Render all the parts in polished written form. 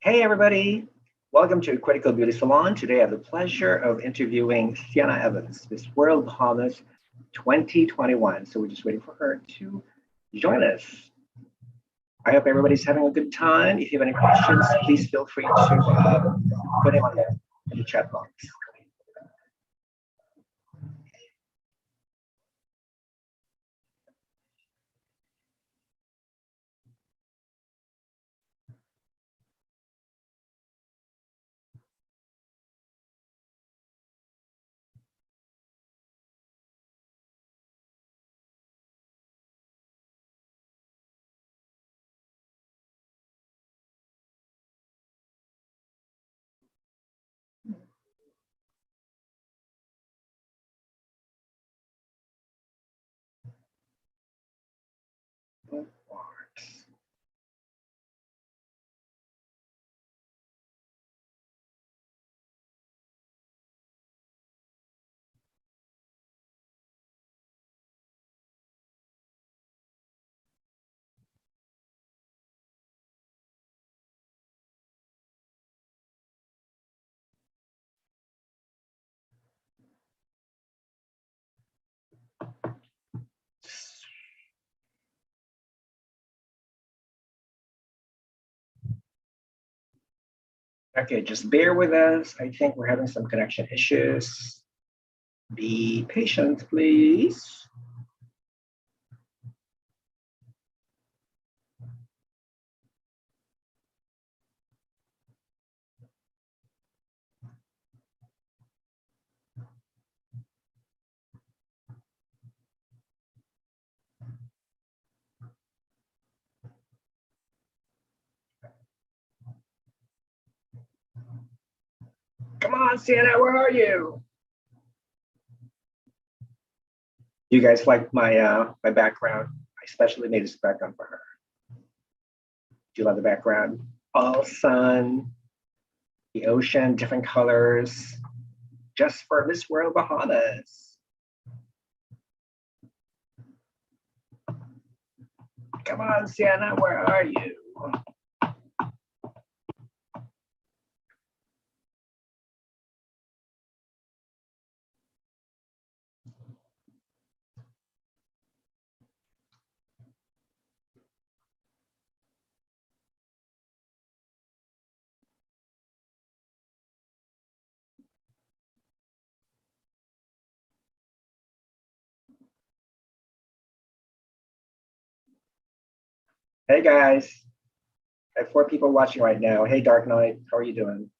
Hey everybody, welcome to Critical Beauty Salon. Today I have the pleasure of interviewing Sienna Evans, Miss World Bahamas 2021. So we're just waiting for her to join us. I hope everybody's having a good time. If you have any questions, please feel free to put them in the chat box. Okay, just bear with us. I think we're having some connection issues. Be patient, please. Come on, Sienna, where are you? You guys like my background? I especially made this background for her. Do you love the background? All sun, the ocean, different colors, just for Miss World Bahamas. Come on, Sienna, where are you? Hey guys, I have 4 people watching right now. Hey Dark Knight, how are you doing?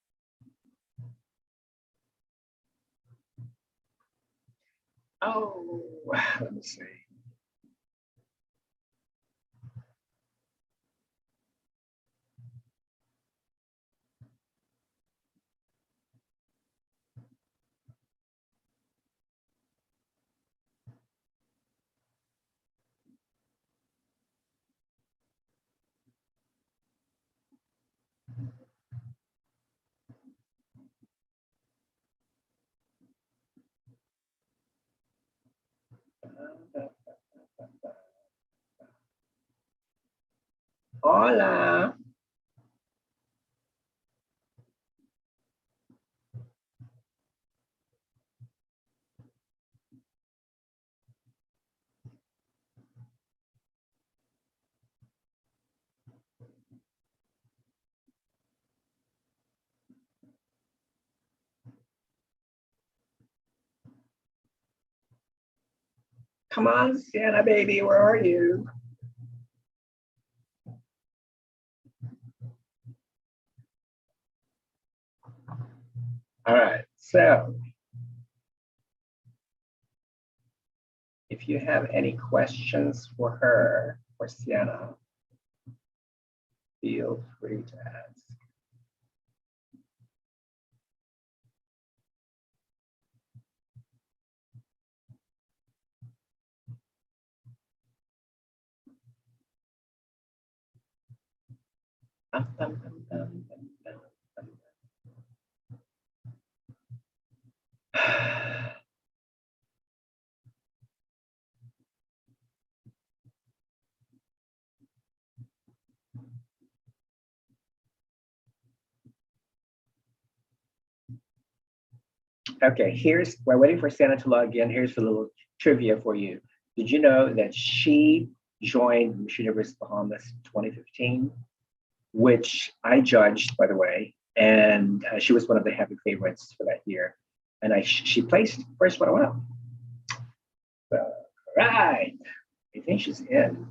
Oh, let me see. Hola. Come on, Sienna, baby, where are you? All right, so if you have any questions for her, for Sienna, feel free to ask. Okay, we're waiting for Sienna to log in. Here's a little trivia for you. Did you know that she joined Miss Universe Bahamas 2015, which I judged, by the way, and she was one of the heavy favorites for that year. And she placed first one around. So, all right, I think she's in.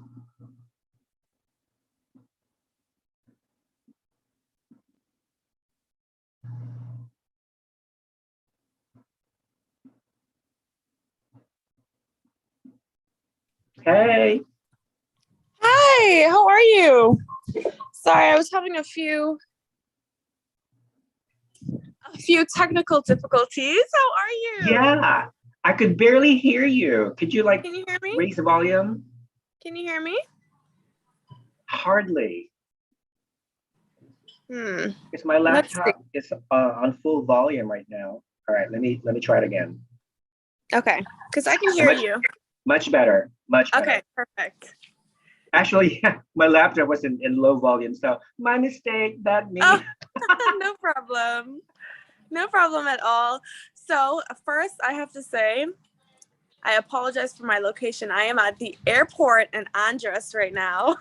Hey. Hi, how are you? Sorry, I was having a few technical difficulties. How are you? Yeah, I could barely hear you. Could you Can you hear me? raise the volume? Can you hear me? Hardly. Because my Let's laptop is on full volume right now. All right, let me try it again. Okay, because I can hear you. Much better. Much better. Okay, perfect. Actually, yeah, my laptop was in low volume, so my mistake, that me. Oh, no problem. No problem at all. So first, I have to say, I apologize for my location. I am at the airport in Andros right now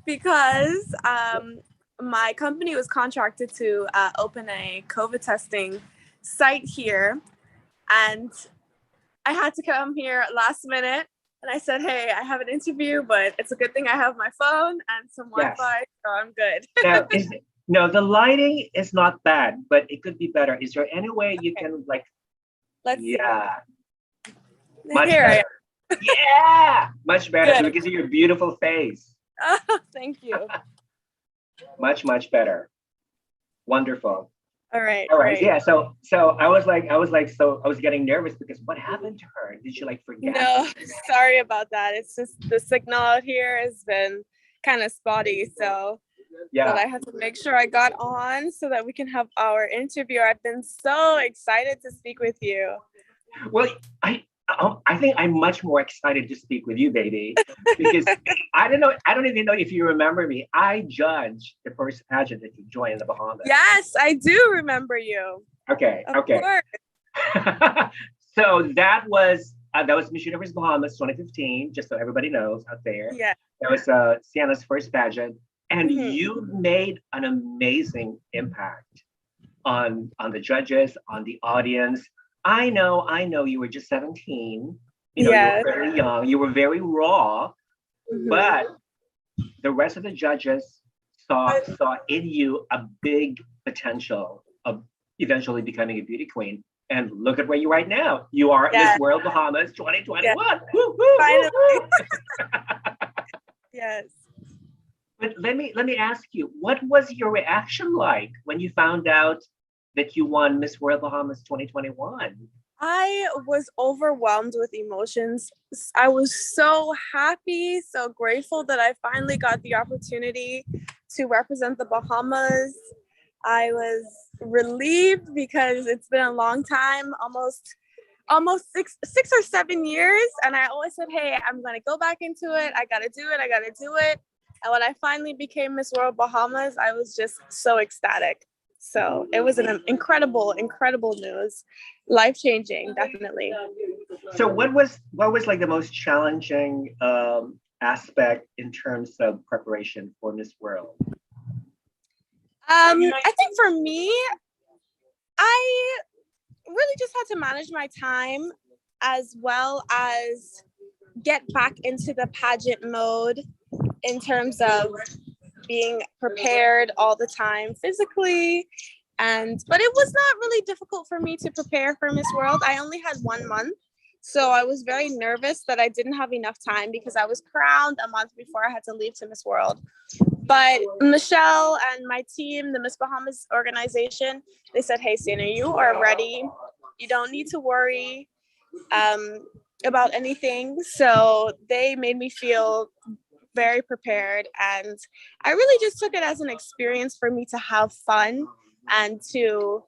because my company was contracted to open a COVID testing site here, and I had to come here last minute. And I said, hey, I have an interview, but it's a good thing I have my phone and some Wi-Fi, so I'm good. No, the lighting is not bad, but it could be better. Is there any way you can Let's see. Much better. Yeah, much better. So we can see your beautiful face. Oh, thank you. Much better. Wonderful. All right. Yeah. So I was getting nervous because what happened to her? Did she forget? No, sorry about that. It's just the signal out here has been kind of spotty. So yeah, but I had to make sure I got on so that we can have our interview. I've been so excited to speak with you. Well, I think I'm much more excited to speak with you, baby, because I don't even know if you remember me. I judged the first pageant that you joined in the Bahamas. Yes, I do remember you. Okay. Of course. So that was Miss Universe Bahamas 2015, just so everybody knows out there. Yeah. That was Sienna's first pageant, and you made an amazing impact on the judges, on the audience. I know you were just 17. You were very young. You were very raw, but the rest of the judges saw in you a big potential of eventually becoming a beauty queen. And look at where you are right now. You are Miss World Bahamas 2021. Yeah. Woo, woo, finally. Woo, woo. Yes. But let me ask you, what was your reaction like when you found out that you won Miss World Bahamas 2021? I was overwhelmed with emotions. I was so happy, so grateful that I finally got the opportunity to represent the Bahamas. I was relieved because it's been a long time, almost six or 7 years. And I always said, hey, I'm going to go back into it. I got to do it. And when I finally became Miss World Bahamas, I was just so ecstatic. So it was an incredible news, life-changing, definitely. So what was the most challenging aspect in terms of preparation for Miss World? I think for me, I really just had to manage my time as well as get back into the pageant mode in terms of being prepared all the time physically. But it was not really difficult for me to prepare for Miss World. I only had 1 month. So I was very nervous that I didn't have enough time because I was crowned a month before I had to leave to Miss World. But Michelle and my team, the Miss Bahamas organization, they said, hey, Sienna, you are ready. You don't need to worry about anything. So they made me feel very prepared. And I really just took it as an experience for me to have fun and to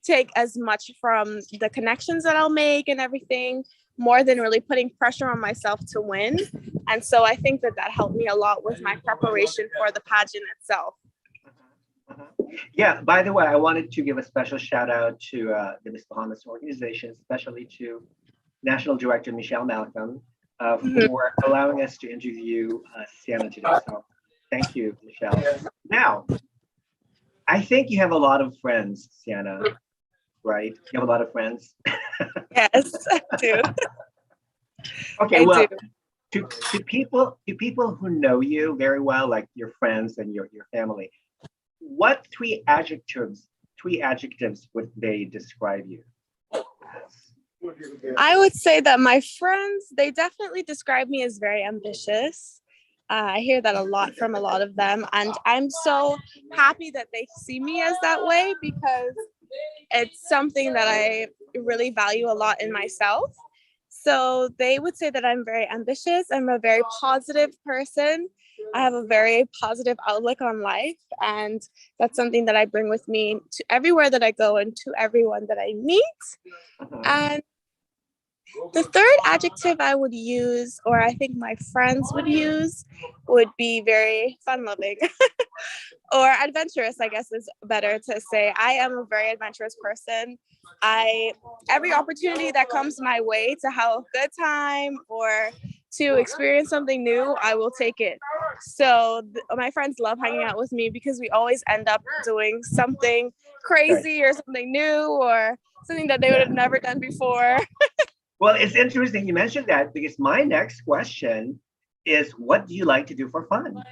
take as much from the connections that I'll make and everything, more than really putting pressure on myself to win. And so I think that helped me a lot with my preparation for the pageant itself. Yeah, by the way, I wanted to give a special shout out to the Miss Bahamas organization, especially to National Director Michelle Malcolm Mhm. for allowing us to interview Sienna today. So thank you, Michelle. Now, I think you have a lot of friends, Sienna, right? You have a lot of friends. Yes, I do. Okay, I do. well, to people who know you very well, like your friends and your family, what three adjectives would they describe you as? I would say that my friends, they definitely describe me as very ambitious. I hear that a lot from a lot of them. And I'm so happy that they see me as that way because it's something that I really value a lot in myself. So they would say that I'm very ambitious. I'm a very positive person. I have a very positive outlook on life. And that's something that I bring with me to everywhere that I go and to everyone that I meet. Mhm. And the third adjective I would use, or I think my friends would use, would be very fun loving or adventurous, I guess is better to say. I am a very adventurous person. I every opportunity that comes my way to have a good time or to experience something new, I will take it. So my friends love hanging out with me because we always end up doing something Right. crazy or something new or something that they would Yeah. have never done before. Well, it's interesting you mentioned that because my next question is, what do you like to do for fun?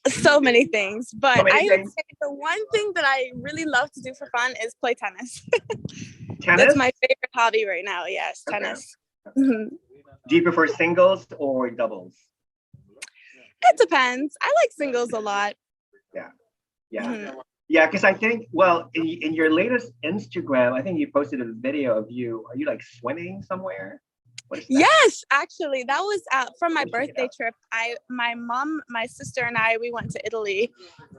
So many things, So but many I would things. say the one thing that I really love to do for fun is play tennis. That's Tennis? my favorite hobby right now. Yes, Okay. tennis. Okay. Mhm. Do you prefer singles or doubles? It depends. I like singles a lot. Yeah. Yeah. Mhm. Yeah, because I think, well, in your latest Instagram, I think you posted a video of you. Are you like swimming somewhere? What is that? Yes, actually, that was from my Let me check it birthday out. trip. My mom, my sister, and I we went to Italy,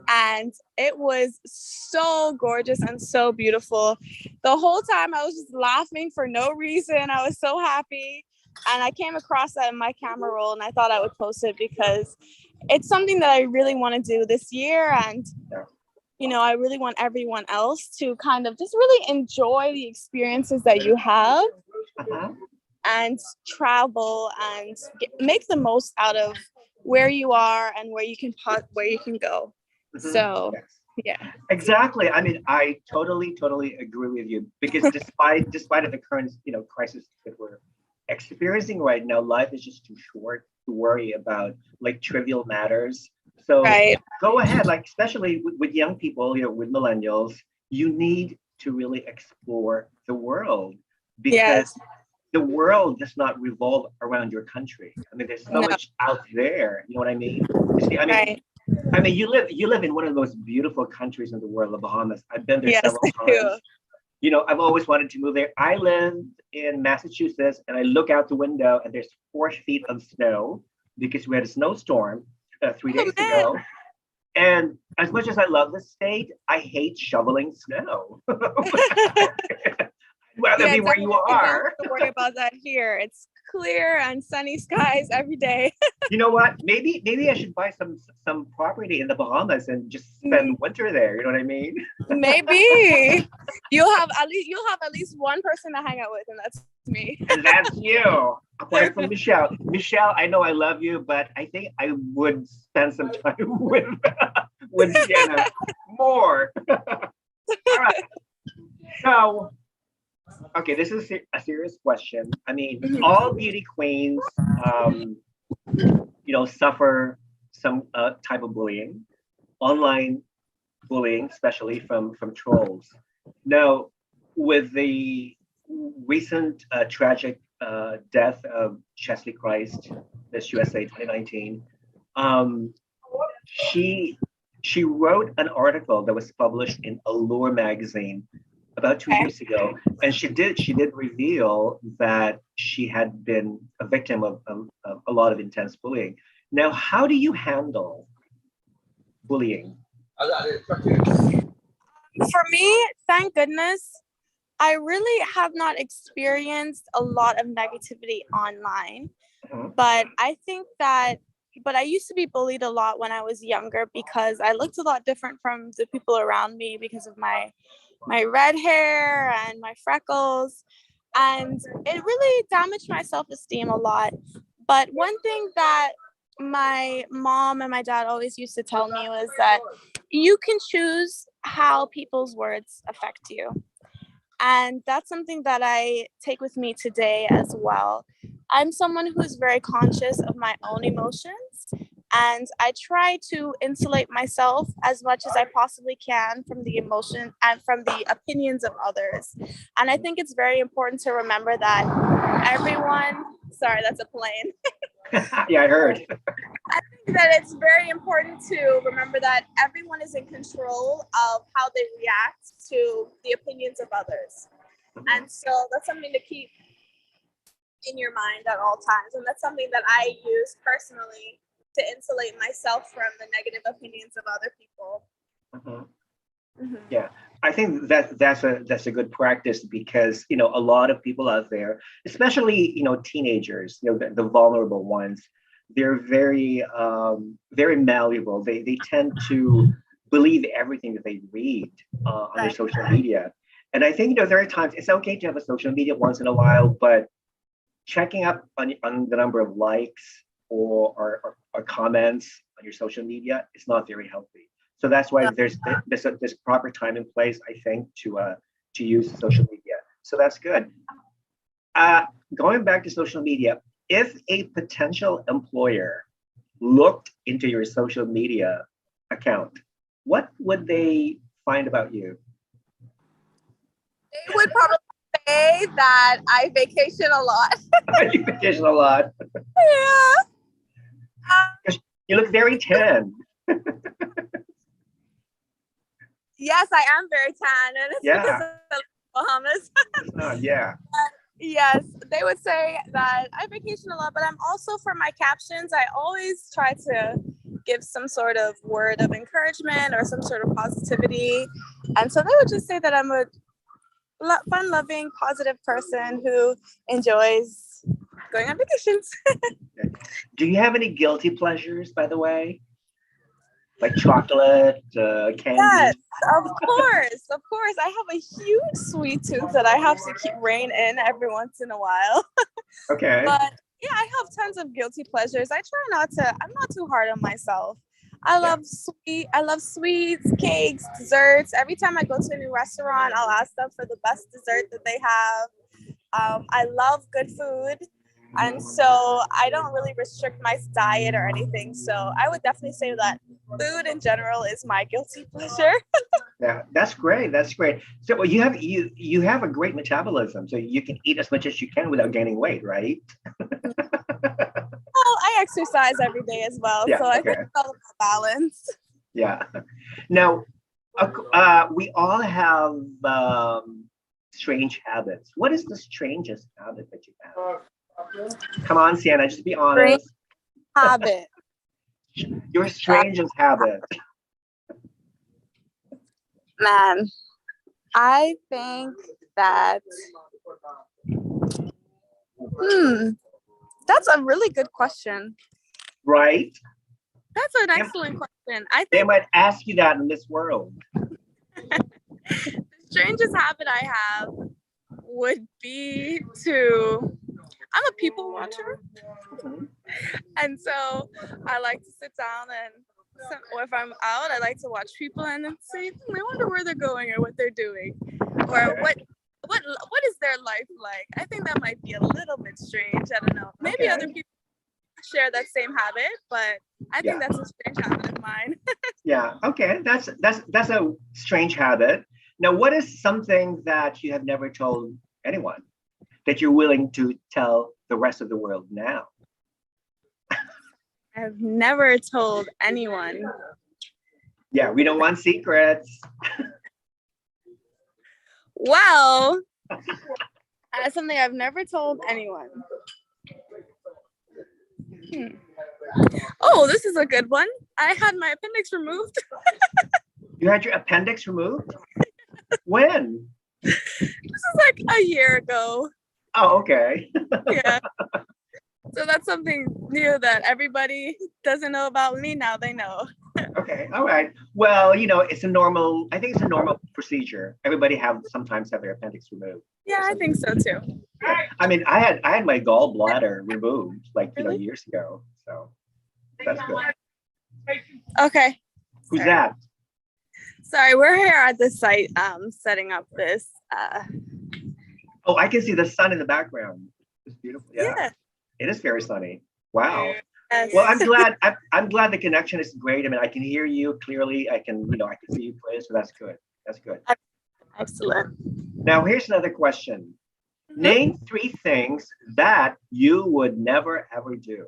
and it was so gorgeous and so beautiful. The whole time I was just laughing for no reason. I was so happy, and I came across that in my camera roll, and I thought I would post it because it's something that I really want to do this year, and Yeah. I really want everyone else to kind of just really enjoy the experiences that you have Uh-huh. and travel and make the most out of where you are and where you can go. Mhm. So, Yes. yeah. Exactly. I mean, I totally agree with you because despite of the current, crisis that we're experiencing right now, life is just too short to worry about like trivial matters. So Right. go ahead, like especially with young people, with millennials, you need to really explore the world because Yes. the world does not revolve around your country. I mean, there's so No. much out there. You know what I mean? You see, I mean, Right. you live in one of the most beautiful countries in the world, the Bahamas. I've been there Yes, several I do. times. I've always wanted to move there. I live in Massachusetts, and I look out the window, and there's 4 feet of snow because we had a snowstorm 3 days Oh man. ago. And as much as I love the state, I hate shoveling snow. I'd rather Yeah, be where you definitely don't are. have to worry about that here. It's clear and sunny skies every day. You know what? Maybe I should buy some property in the Bahamas and just spend winter there. You know what I mean? Maybe you'll have at least one person to hang out with, and that's me. And that's you. Apart from Michelle. Michelle, I know I love you, but I think I would spend some time with Sienna more. All right. So, okay, this is a serious question. I mean, all beauty queens, suffer some type of bullying, online bullying, especially from trolls. Now, with the recent tragic death of Chesley Christ, Miss USA 2019, um, she she wrote an article that was published in Allure magazine about two Okay. years ago, and she did reveal that she had been a victim of a lot of intense bullying. Now, how do you handle bullying? For me, thank goodness, I really have not experienced a lot of negativity online. Mhm. But I think that but I used to be bullied a lot when I was younger because I looked a lot different from the people around me because of my red hair and my freckles. And it really damaged my self-esteem a lot. But one thing that my mom and my dad always used to tell me was that you can choose how people's words affect you. And that's something that I take with me today as well. I'm someone who's very conscious of my own emotions, and I try to insulate myself as much as I possibly can from the emotion and from the opinions of others. And I think it's very important to remember that everyone, sorry, that's a plane. Yeah, I heard. I think that it's very important to remember that everyone is in control of how they react to the opinions of others. And so that's something to keep in your mind at all times. And that's something that I use personally to insulate myself from the negative opinions of other people. Yeah, I think that's a good practice because a lot of people out there, especially teenagers, the vulnerable ones, they're very very malleable. They tend to believe everything that they read on their social media, and I think there are times it's okay to have a social media once in a while, but checking up on the number of likes or comments on your social media is not very healthy. So that's why there's this proper time and place, I think, to use social media. So that's good. Going back to social media, if a potential employer looked into your social media account, what would they find about you? They would probably say that I vacation a lot. You vacation a lot. Yeah. You look very tan. Yes, I am very tan, and it's because of the Bahamas. Yeah. Yes, they would say that I vacation a lot, but I'm also, for my captions, I always try to give some sort of word of encouragement or some sort of positivity. And so they would just say that I'm a fun-loving, positive person who enjoys going on vacations. Do you have any guilty pleasures, by the way? Like chocolate, candy? Yes, of course. I have a huge sweet tooth that I have to keep rein in every once in a while. Okay. But yeah, I have tons of guilty pleasures. I'm not too hard on myself. I love sweets, cakes, desserts. Every time I go to a new restaurant, I'll ask them for the best dessert that they have. I love good food. And so I don't really restrict my diet or anything. So I would definitely say that food in general is my guilty pleasure. Yeah, that's great. That's great. So well, you have a great metabolism, so you can eat as much as you can without gaining weight, right? Well, I exercise every day as well, so I think it's all about balance. Yeah. Now, we all have strange habits. What is the strangest habit that you have? Come on, Sienna, just be honest. Habit. Your strangest habit. Man, I think that that's a really good question. Right? That's an excellent question. I think they might ask you that in Miss World. The strangest habit I have would be I'm a people watcher. And so I like to sit down or if I'm out, I like to watch people and then say, I wonder where they're going or what they're doing, or what is their life like. I think that might be a little bit strange. I don't know. Maybe other people share that same habit, but I think that's a strange habit of mine. Yeah. Okay. That's a strange habit. Now, what is something that you have never told anyone that you're willing to tell the rest of the world now? I've never told anyone. Yeah, we don't want secrets. Well, that's something I've never told anyone. Oh, this is a good one. I had my appendix removed. You had your appendix removed? When? This is like a year ago. Oh, okay. Yeah. So that's something new that everybody doesn't know about me. Now they know. Okay, all right. Well, it's a normal. I think it's a normal procedure. Everybody sometimes have their appendix removed. Yeah, I think so too. Yeah. I mean, I had my gallbladder removed Really? years ago. So that's good. Okay. Who's that? Sorry, we're here at the site setting up this. Oh, I can see the sun in the background. It's beautiful. Yeah. It is very sunny. Wow. Yes. Well, I'm glad the connection is great. I mean, I can hear you clearly. I can see you clearly. So that's good. That's good. Excellent. Now, here's another question. Name 3 things that you would never ever do.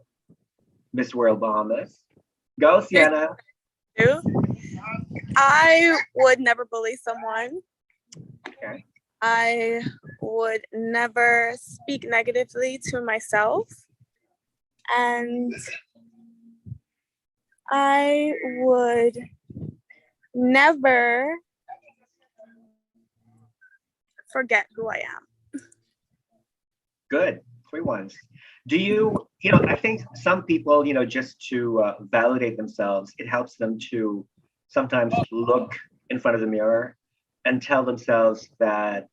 Miss World Bahamas. Go, Sienna. I would never bully someone. Okay. I would never speak negatively to myself. And I would never forget who I am. Good. 3 ones. Do you, I think some people, just to validate themselves, it helps them to sometimes look in front of the mirror and tell themselves that,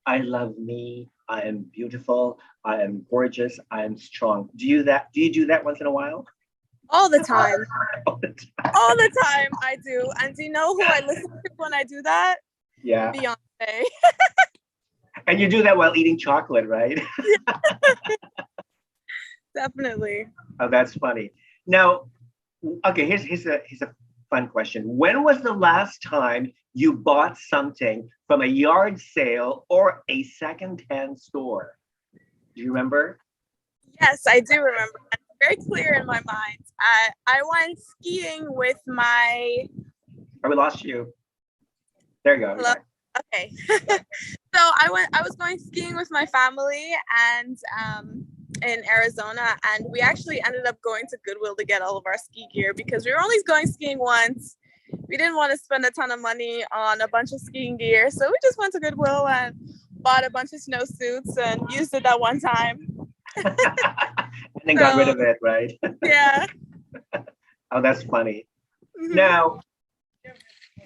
I love me, I am beautiful, I am gorgeous, I am strong. Do you do that once in a while? All the time. All the time. All the time I do. And do you know who I listen to when I do that? Yeah. Beyonce. And you do that while eating chocolate, right? Definitely. Oh, that's funny. Now, okay, here's a fun question. When was the last time you bought something from a yard sale or a secondhand store? Do you remember? Yes, I do remember. It's very clear in my mind. I went skiing with my... Oh, we lost you. There you go. Hello? Okay. So I was going skiing with my family and in Arizona, and we actually ended up going to Goodwill to get all of our ski gear because we were only going skiing once. We didn't want to spend a ton of money on a bunch of skiing gear, so we just went to Goodwill and bought a bunch of snowsuits and used it that one time. And then got rid of it, right? Yeah. Oh, that's funny. Mm-hmm. Now,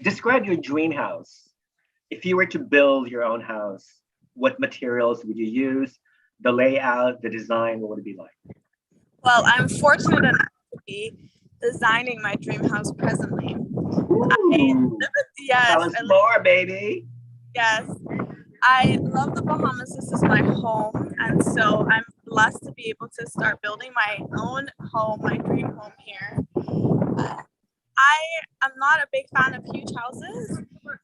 describe your dream house. If you were to build your own house, what materials would you use? The layout, the design, what would it be like? Well, I'm fortunate enough to be designing my dream house presently. Yes. Tell us more, baby. Yes. I love the Bahamas. This is my home. And so I'm blessed to be able to start building my own home, my dream home here. I am not a big fan of huge houses.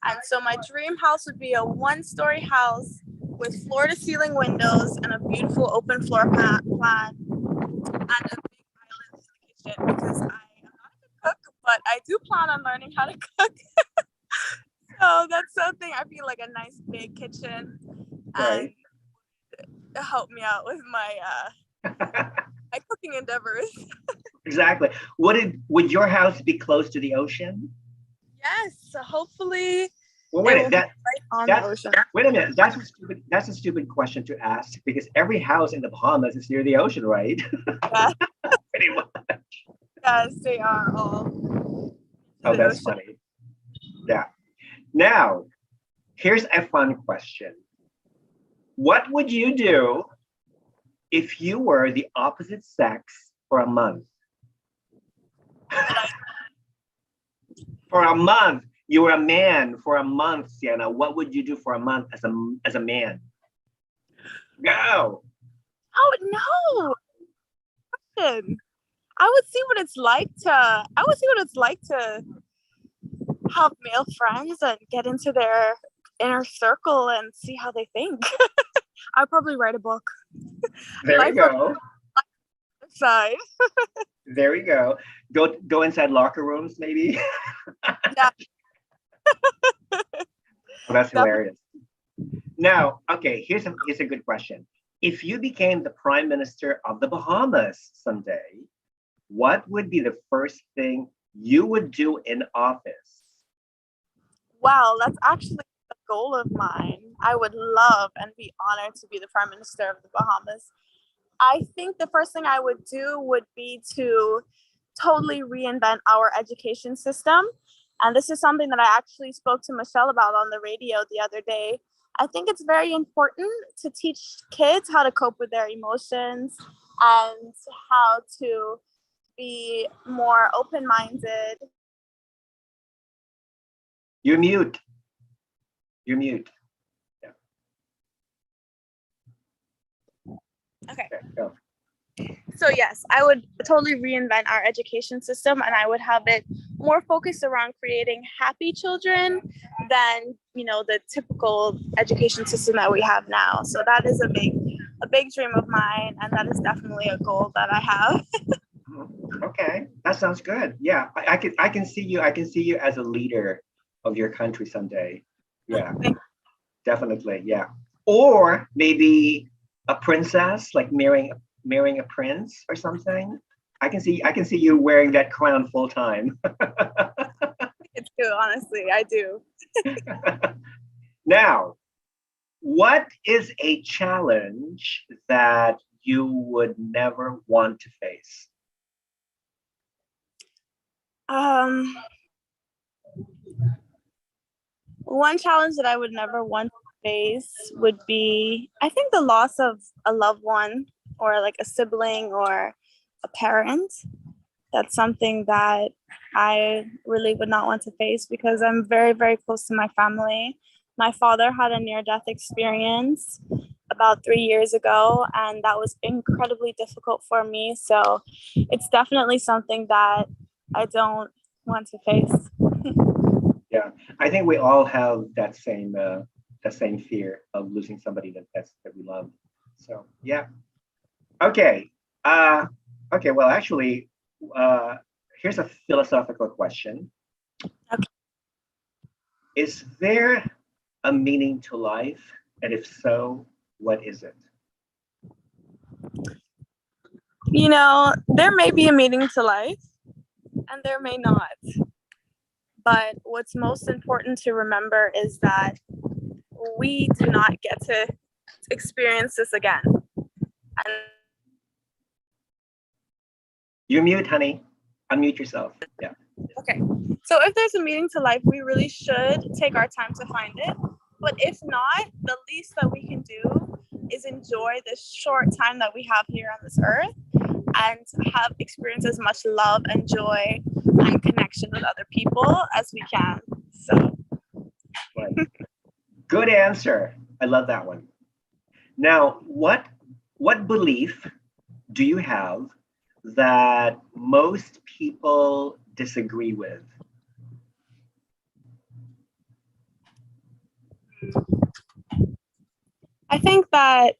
And so my dream house would be a 1-story house with floor-to-ceiling windows and a beautiful open floor plan and a big island in the kitchen because I am not a good cook, but I do plan on learning how to cook. So that's something I feel like a nice big kitchen and help me out with my my cooking endeavors. Exactly. Would your house be close to the ocean? Yes, so hopefully. Well, wait a minute. The ocean. Wait a minute. That's a stupid question to ask because every house in the Bahamas is near the ocean, right? Yeah. Pretty much. Yes, they are all. Oh, that's funny. Yeah. Now, here's a fun question. What would you do if you were the opposite sex for a month? For a month. You were a man for a month, Sienna. What would you do for a month as a man? Go. Oh no. I would see what it's like to have male friends and get into their inner circle and see how they think. I'd probably write a book. There you go. Side. There we go. Go inside locker rooms, maybe. Yeah. Oh, that's hilarious. Now, okay, here's a good question. If you became the Prime Minister of the Bahamas someday, what would be the first thing you would do in office? Wow, that's actually a goal of mine. I would love and be honored to be the Prime Minister of the Bahamas. I think the first thing I would do would be to totally reinvent our education system. And this is something that I actually spoke to Michelle about on the radio the other day. I think it's very important to teach kids how to cope with their emotions and how to be more open-minded. You're mute. You're mute. Yeah. Okay. Go. So yes, I would totally reinvent our education system, and I would have it more focused around creating happy children than, the typical education system that we have now. So that is a big dream of mine, and that is definitely a goal that I have. Okay, that sounds good. Yeah, I can see you. I can see you as a leader of your country someday. Yeah, definitely. Yeah, or maybe a princess, like marrying a prince or something. I can see you wearing that crown full time. It's true, honestly, I do. Now, what is a challenge that you would never want to face? One challenge that I would never want to face would be, I think, the loss of a loved one or like a sibling or a parent. That's something that I really would not want to face because I'm very, very close to my family. My father had a near-death experience about 3 years ago, and that was incredibly difficult for me. So it's definitely something that I don't want to face. Yeah, I think we all have that same fear of losing somebody that we love. So yeah. Okay. Okay. Well, actually, here's a philosophical question. Okay. Is there a meaning to life? And if so, what is it? There may be a meaning to life and there may not. But what's most important to remember is that we do not get to experience this again. And You're mute, honey. Unmute yourself. Yeah. okay. So if there's a meaning to life, we really should take our time to find it. But if not, the least that we can do is enjoy this short time that we have here on this earth and have experience as much love and joy and connection with other people as we can. So Right. Good answer. I love that one. Now, what belief do you have that most people disagree with? I think that,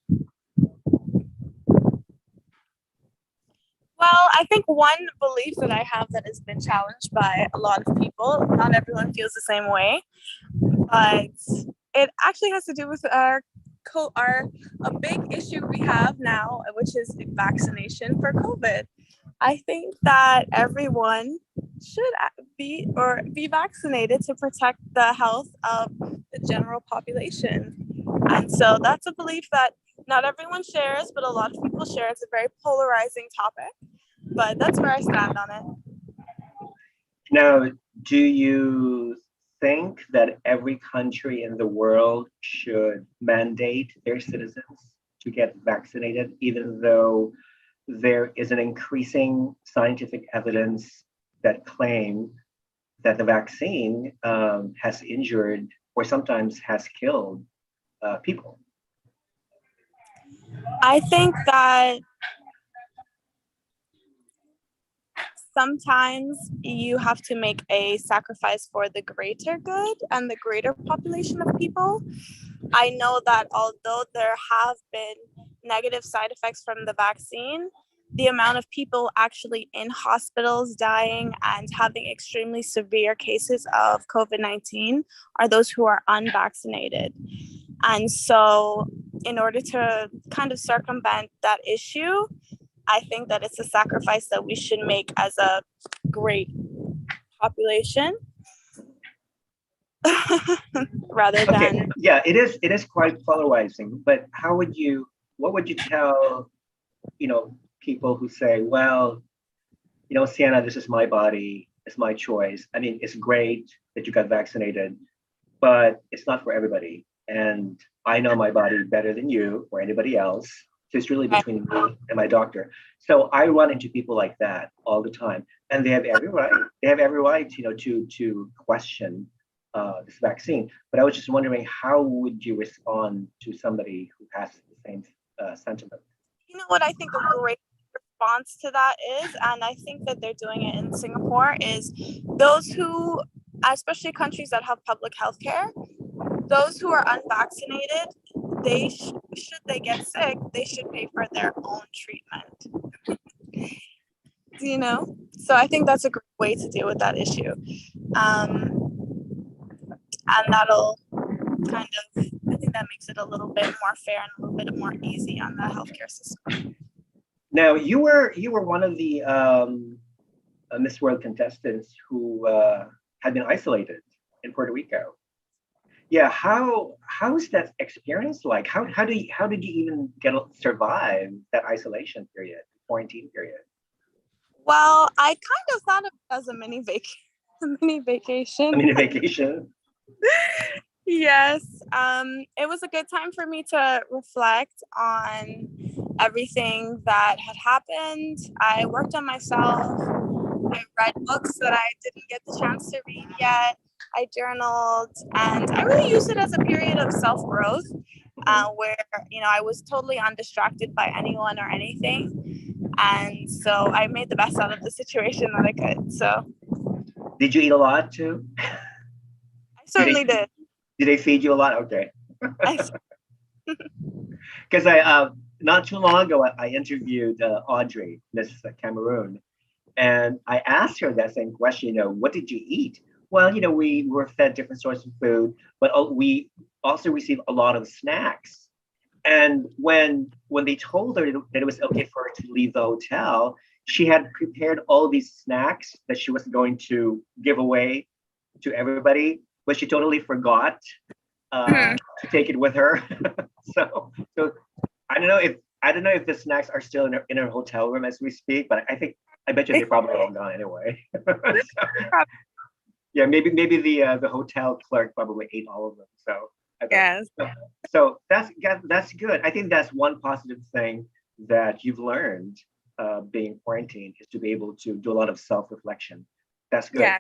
I think one belief that I have that has been challenged by a lot of people, not everyone feels the same way, but it actually has to do with a big issue we have now, which is vaccination for COVID. I think that everyone should be vaccinated to protect the health of the general population. And so that's a belief that not everyone shares, but a lot of people share. It's a very polarizing topic, but that's where I stand on it. Now, do you think that every country in the world should mandate their citizens to get vaccinated, even though there is an increasing scientific evidence that claim that the vaccine has injured or sometimes has killed people? I think that sometimes you have to make a sacrifice for the greater good and the greater population of people. I know that although there have been negative side effects from the vaccine, the amount of people actually in hospitals dying and having extremely severe cases of COVID-19 are those who are unvaccinated. And so in order to kind of circumvent that issue, I think that it's a sacrifice that we should make as a great population rather than. Yeah, it is quite polarizing, but what would you tell people who say, well, Sienna, this is my body, it's my choice. I mean, it's great that you got vaccinated, but it's not for everybody. And I know my body better than you or anybody else. So it's really between me and my doctor. So I run into people like that all the time, and they have every right. They have every right, to question this vaccine. But I was just wondering, how would you respond to somebody who has the same sentiment? You know what I think a great response to that is, and I think that they're doing it in Singapore, is those who, especially countries that have public health care, those who are unvaccinated, should they get sick, they should pay for their own treatment. So I think that's a great way to deal with that issue, and that'll kind of, I think that makes it a little bit more fair and a little bit more easy on the healthcare system. Now, you were one of the Miss World contestants who had been isolated in Puerto RIco. Yeah, how is that experience like? How did you even survive that isolation period, quarantine period? Well, I kind of thought of it as a mini vacation. A mini vacation. Yes, it was a good time for me to reflect on everything that had happened. I worked on myself. I read books that I didn't get the chance to read yet. I journaled, and I really used it as a period of self-growth, where I was totally undistracted by anyone or anything, and so I made the best out of the situation that I could. So, did you eat a lot too? I certainly did. Did they feed you a lot? Okay. Because I not too long ago I interviewed Audrey, Miss Cameroon, and I asked her that same question. What did you eat? Well, we were fed different sorts of food, but we also received a lot of snacks. And when they told her that it was okay for her to leave the hotel, she had prepared all these snacks that she was going to give away to everybody, but she totally forgot to take it with her. so I don't know if the snacks are still in her hotel room as we speak, but I bet you they're probably all gone anyway. Yeah, maybe the hotel clerk probably ate all of them. So yes. So that's good. I think that's one positive thing that you've learned being quarantined, is to be able to do a lot of self-reflection. That's good. Yeah.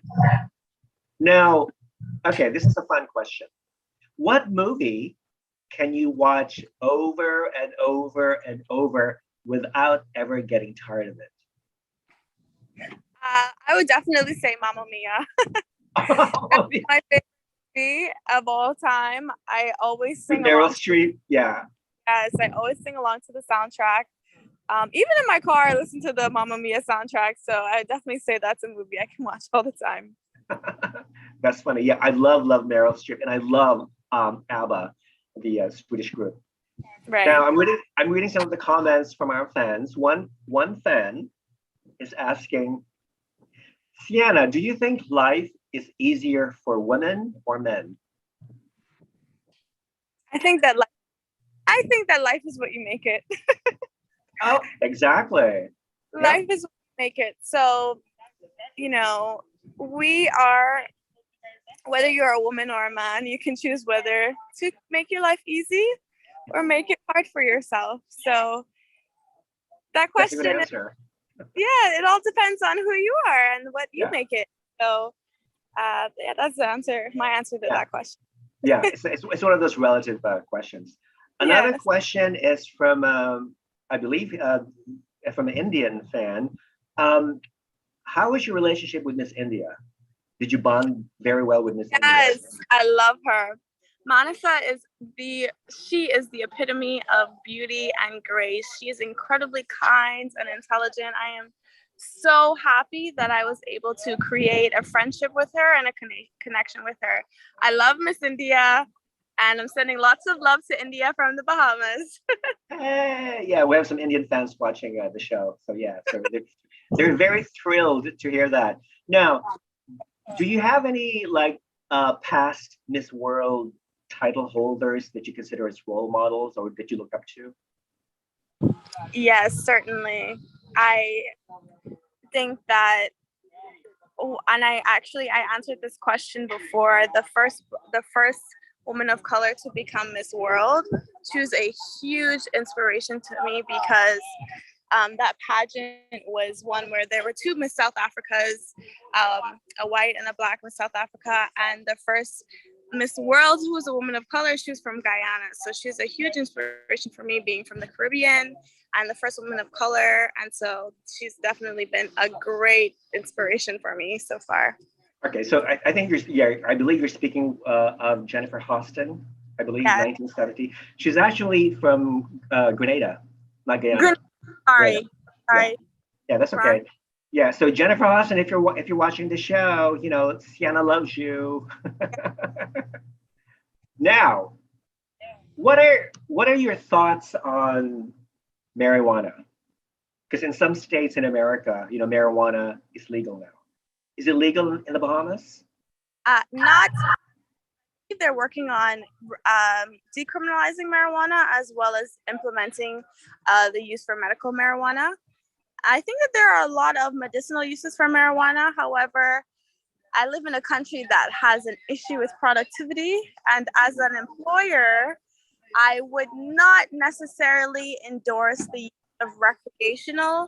Now, okay, this is a fun question. What movie can you watch over and over and over without ever getting tired of it? I would definitely say Mamma Mia. That's my favorite movie of all time. I always sing Meryl along. Streep, yeah. Yes, I always sing along to the soundtrack. Even in my car, I listen to the Mamma Mia soundtrack. So I definitely say that's a movie I can watch all the time. That's funny. Yeah, I love Meryl Streep, and I love ABBA, the Swedish group. Right. Now I'm reading some of the comments from our fans. One fan is asking, Sienna, do you think life is easier for women or men? I think that life is what you make it. Oh, exactly. Life is what you make it. So, we are, whether you're a woman or a man, you can choose whether to make your life easy or make it hard for yourself. So that question, That's a good answer. Yeah, it all depends on who you are and what you make it. So that's the answer. My answer to that question. Yeah, it's one of those relative questions. Another question is from, I believe, from an Indian fan. How is your relationship with Miss India? Did you bond very well with Miss India? Yes, I love her. Manasa is the epitome of beauty and grace. She is incredibly kind and intelligent. I am so happy that I was able to create a friendship with her and a connection with her. I love Miss India, and I'm sending lots of love to India from the Bahamas. Hey, yeah, we have some Indian fans watching the show. So yeah, so they're very thrilled to hear that. Now, do you have any past Miss World title holders that you consider as role models or that you look up to? Yes, certainly. I think that, and I answered this question before. The first woman of color to become Miss World. She was a huge inspiration to me because that pageant was one where there were two Miss South Africas, a white and a black Miss South Africa, and the first Miss World, who was a woman of color, she was from Guyana. So she's a huge inspiration for me, being from the Caribbean and the first woman of color. And so she's definitely been a great inspiration for me so far. Okay, so I think I believe you're speaking of Jennifer Hostin, I believe, Yes. 1970. She's actually from Grenada, not Guyana. Sorry. Yeah, that's okay. Yeah, so Jennifer Hostin, if you're watching the show, you know, Sienna loves you. Now, what are your thoughts on marijuana? Because in some states in America, you know, marijuana is legal now. Is it legal in the Bahamas? Not. They're working on decriminalizing marijuana as well as implementing the use for medical marijuana. I think that there are a lot of medicinal uses for marijuana. However, I live in a country that has an issue with productivity. And as an employer, I would not necessarily endorse the use of recreational.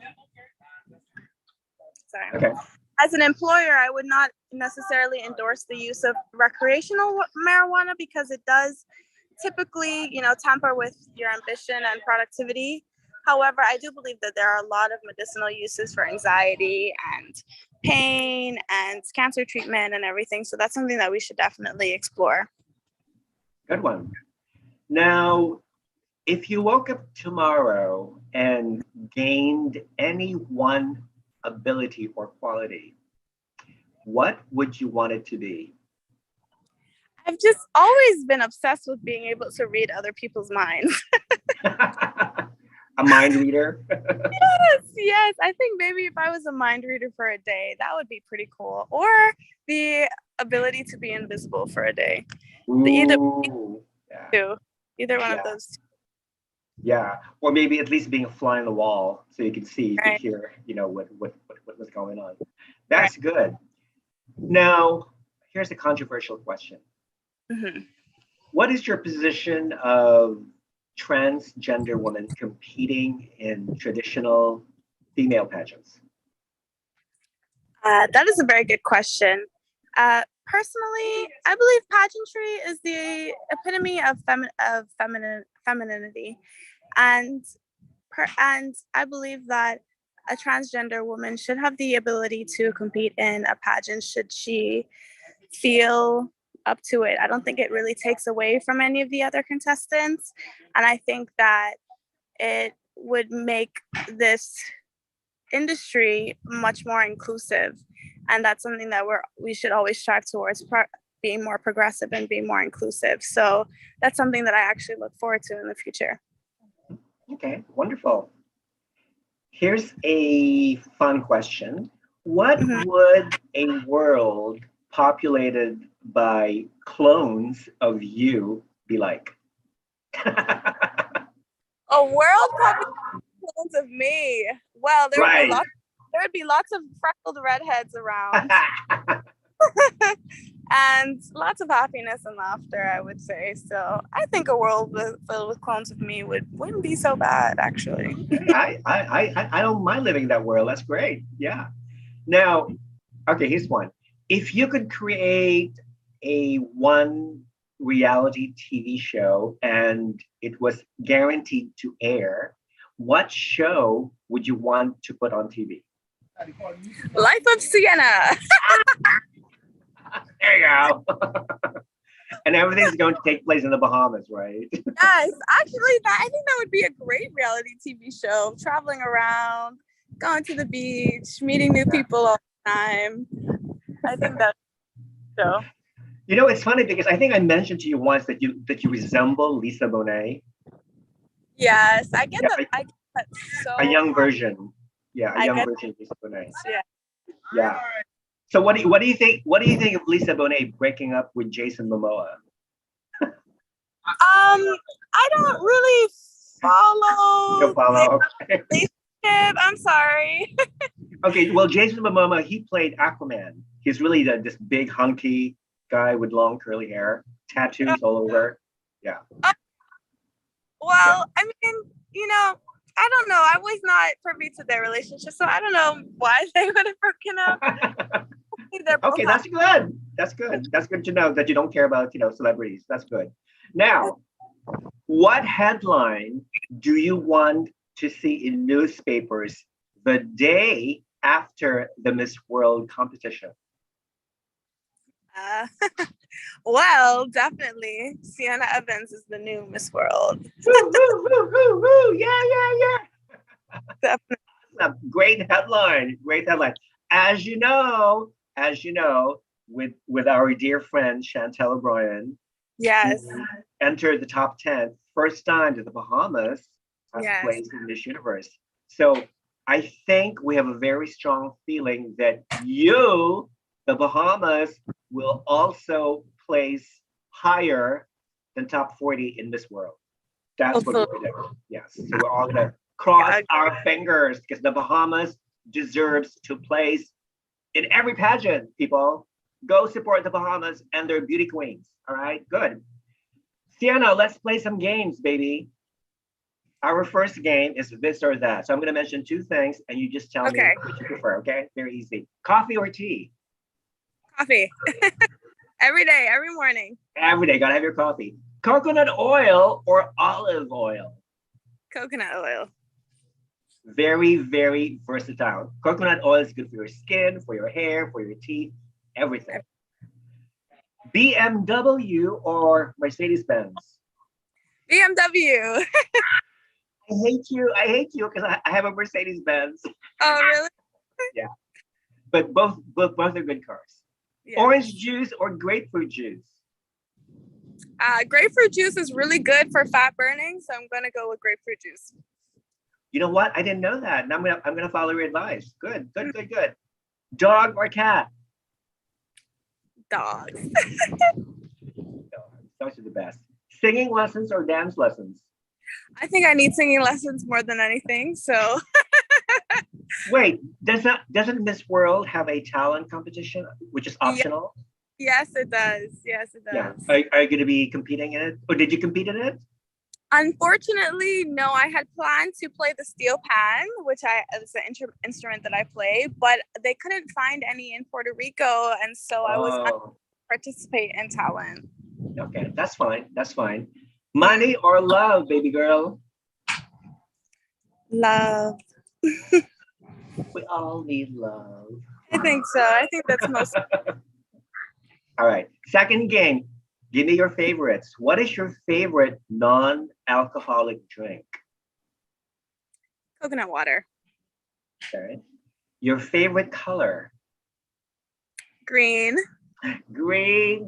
Sorry. Okay. As an employer, I would not necessarily endorse the use of recreational marijuana because it does typically, you know, tamper with your ambition and productivity. However, I do believe that there are a lot of medicinal uses for anxiety and pain and cancer treatment and everything. So that's something that we should definitely explore. Good one. Now, if you woke up tomorrow and gained any one ability or quality, what would you want it to be? I've just always been obsessed with being able to read other people's minds. A mind reader? Yes. I think maybe if I was a mind reader for a day, that would be pretty cool. Or the ability to be invisible for a day. Either one of those two. Yeah, or maybe at least being a fly on the wall, so you can see, you can Right. hear, you know, what was going on. That's good. Now, here's a controversial question. Mm-hmm. What is your position of transgender women competing in traditional female pageants? That is a very good question. Personally, I believe pageantry is the epitome of femininity, and I believe that a transgender woman should have the ability to compete in a pageant should she feel up to it. I don't think it really takes away from any of the other contestants, and I think that it would make this industry much more inclusive, and that's something that we should always strive towards, being more progressive and being more inclusive. So that's something that I actually look forward to in the future. Okay, wonderful. Here's a fun question. What would a world populated by clones of you be like? A world populated by clones of me. Well, there would be lots of freckled redheads around. And lots of happiness and laughter, I would say. So I think a world filled with clones of me wouldn't be so bad, actually. I don't mind living in that world. That's great. Yeah. Now, okay, here's one. If you could create a one reality TV show and it was guaranteed to air, what show would you want to put on TV? Life of Sienna. There you go. And everything's going to take place in the Bahamas, right? Yes, actually, I think that would be a great reality TV show. Traveling around, going to the beach, meeting new people all the time. I think that's so. You know, it's funny because I think I mentioned to you once that you resemble Lisa Bonet. Yes, I get that. I get that so. A young version. Yeah, a young version of Lisa Bonet. Yeah. Yeah. So what do you think? What do you think of Lisa Bonet breaking up with Jason Momoa? I don't really follow. Don't follow. Okay. I'm sorry. Okay. Well, Jason Momoa, he played Aquaman. He's really this big hunky guy with long curly hair, tattoos all over. Yeah. Well, I mean, I don't know. I was not privy to their relationship, so I don't know why they would have broken up. Okay, that's good. That's good. That's good to know that you don't care about, celebrities. That's good. Now, what headline do you want to see in newspapers the day after the Miss World competition? Well, definitely, Sienna Evans is the new Miss World. Woo, woo, woo, woo, woo. Yeah. Definitely. Great headline. Great headline. As you know, with our dear friend Chantel O'Brien, Yes. entered the top 10, first time that the Bahamas has Yes. placed in Miss Universe. So I think we have a very strong feeling that you, the Bahamas, will also place higher than top 40 in Miss World. That's what we predict. Yes. So we're all gonna cross our fingers because the Bahamas deserves to place in every pageant, people. Go support the Bahamas and their beauty queens. All right, good. Sienna, let's play some games, baby. Our first game is this or that. So I'm going to mention two things and you just tell me what you prefer, okay? Very easy. Coffee or tea? Coffee. Every day, every morning. Every day, gotta have your coffee. Coconut oil or olive oil? Coconut oil. Very, very versatile. Coconut oil is good for your skin, for your hair, for your teeth, everything. BMW or Mercedes-Benz? BMW. I hate you because I have a Mercedes-Benz. Oh, really? Yeah. But both are good cars. Yeah. Orange juice or grapefruit juice? Grapefruit juice is really good for fat burning, so I'm gonna go with grapefruit juice. You know what? I didn't know that. And I'm gonna follow your advice. Good. Dog or cat? Dogs. Dogs are the best. Singing lessons or dance lessons? I think I need singing lessons more than anything. So. Wait, doesn't Miss World have a talent competition, which is optional? Yes, it does. Yes, it does. Yeah. Are you going to be competing in it? Or did you compete in it? Unfortunately, no. I had planned to play the steel pan, which is an instrument that I play, but they couldn't find any in Puerto Rico, and so I was unable to participate in talent. Okay, that's fine. Money or love, baby girl? Love. We all need love. I think so. I think that's most. All right. Second game. Give me your favorites. What is your favorite non-alcoholic drink? Coconut water. Okay. Your favorite color? Green. Green,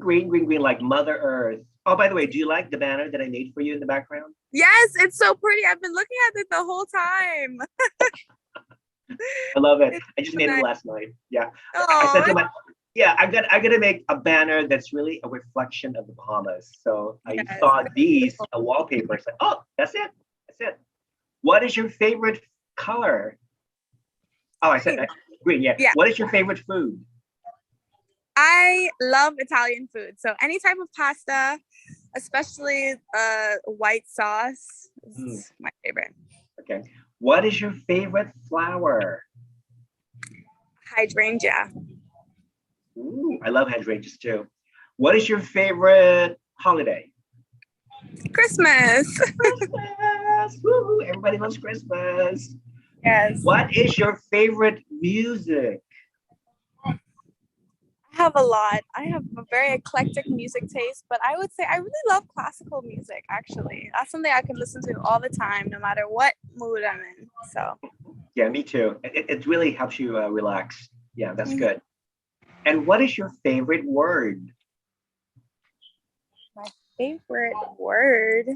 like Mother Earth. Oh, by the way, do you like the banner that I made for you in the background? Yes, it's so pretty. I've been looking at it the whole time. I love it. I just made it last night. Yeah. I said to I gotta make a banner that's really a reflection of the Bahamas. So I saw these wallpapers. Like, oh, that's it. What is your favorite color? Oh, I said green. Yeah. What is your favorite food? I love Italian food. So any type of pasta, especially white sauce, is my favorite. Okay. What is your favorite flower? Hydrangea. Ooh, I love hydrangeas too. What is your favorite holiday? Christmas. Christmas. Woo-hoo. Everybody loves Christmas. Yes. What is your favorite music? I have a lot. I have a very eclectic music taste, but I would say I really love classical music, actually. That's something I can listen to all the time, no matter what mood I'm in. So. Yeah, me too. It really helps you relax. Yeah, that's good. And what is your favorite word? My favorite word?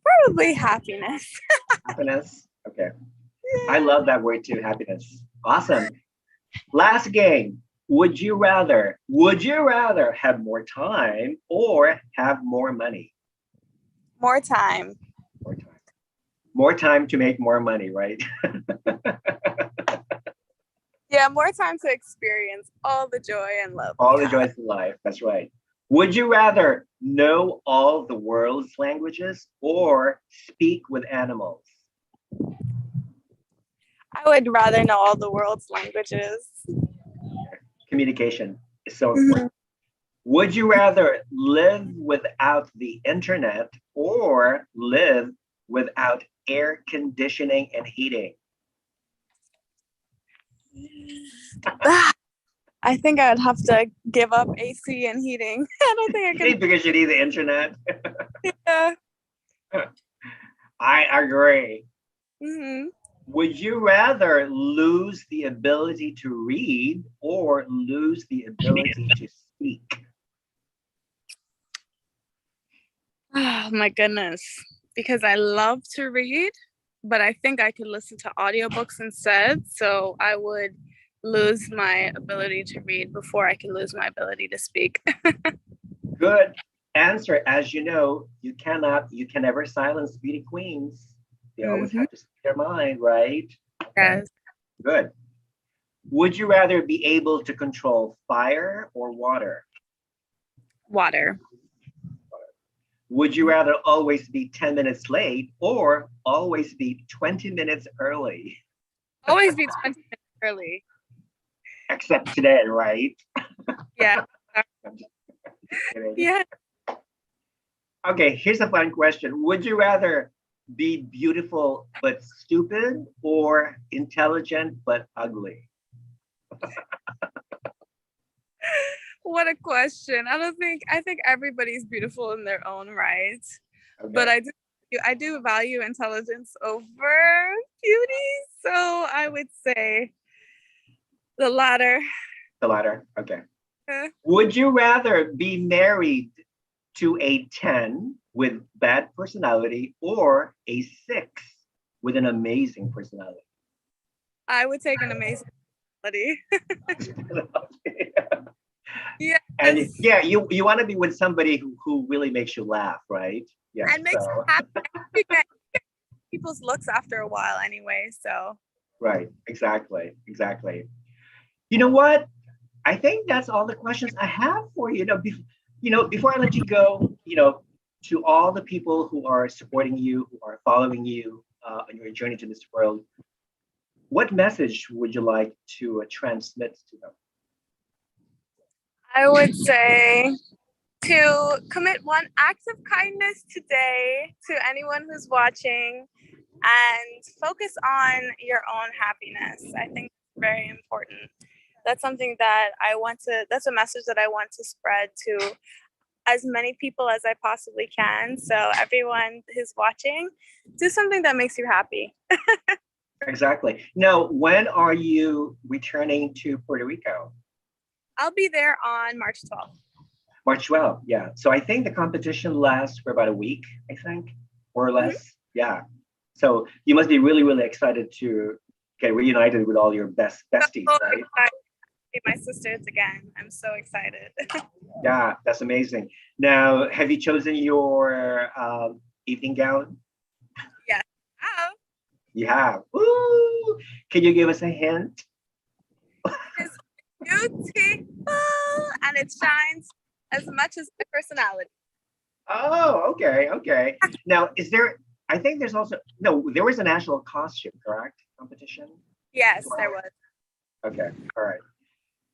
Probably happiness. Happiness? Okay. I love that word too, happiness. Awesome. Last game. Would you rather have more time or have more money? More time. More time. More time to make more money, right? Yeah, more time to experience all the joy and love. All the joys of life. That's right. Would you rather know all the world's languages or speak with animals? I would rather know all the world's languages. Communication is so important. Would you rather live without the internet or live without air conditioning and heating? I think I would have to give up AC and heating. I don't think I can. Because you need the internet. Yeah. I agree. Mm-hmm. Would you rather lose the ability to read or lose the ability to speak? Oh my goodness. Because I love to read, but I think I could listen to audiobooks instead. So I would lose my ability to read before I can lose my ability to speak. Good answer. As you know, you can never silence beauty queens. They always have to speak their mind, right? Okay. Yes. Good. Would you rather be able to control fire or water? Water. Would you rather always be 10 minutes late or always be 20 minutes early? Always be 20 minutes early. Except today, right? Yeah. Yeah. Okay, here's a fun question. Would you rather be beautiful but stupid or intelligent but ugly? What a question. I think everybody's beautiful in their own right. Okay. But I do value intelligence over beauty. So I would say the latter. The latter. Okay. Would you rather be married to a 10 with bad personality or a 6 with an amazing personality? I would take an amazing personality. Yeah. And yeah, you want to be with somebody who really makes you laugh, right? Yeah. And makes you happy. You get people's looks after a while anyway. So right. Exactly. You know what? I think that's all the questions I have for you. Before I let you go, to all the people who are supporting you, who are following you on your journey to this world, what message would you like to transmit to them? I would say to commit one act of kindness today to anyone who's watching and focus on your own happiness. I think it's very important. That's something that that's a message that I want to spread to as many people as I possibly can. So everyone who's watching, do something that makes you happy. Exactly. Now, when are you returning to Puerto Rico? I'll be there on March 12th. March 12th, yeah. So I think the competition lasts for about a week, I think, more or less. Mm-hmm. Yeah. So you must be really, really excited to get reunited with all your besties, right? My sisters again. I'm so excited. Yeah, that's amazing. Now, have you chosen your evening gown? Yes, I have. You have. Ooh, can you give us a hint? It's beautiful and it shines as much as my personality. Oh, okay. Now, I think there was a national costume, correct? Competition? Yes, there was. Okay, all right.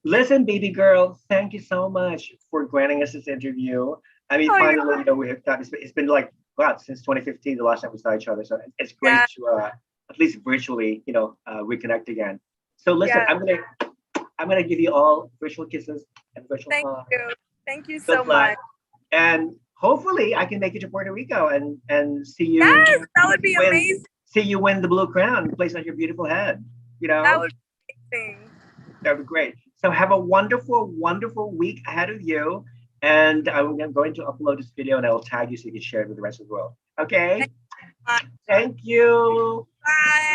Listen, baby girl, thank you so much for granting us this interview. I mean, finally, we have got, it's been like, since 2015, the last time we saw each other. So it's great to at least virtually, reconnect again. So listen, I'm gonna give you all virtual kisses and virtual hugs. Thank you so much. And hopefully I can make it to Puerto Rico and see you. Yes, that would be amazing. See you win the blue crown placed on your beautiful head. That would be amazing. That would be great. So have a wonderful, wonderful week ahead of you. And I'm going to upload this video and I will tag you so you can share it with the rest of the world. Okay? Thank you. Bye.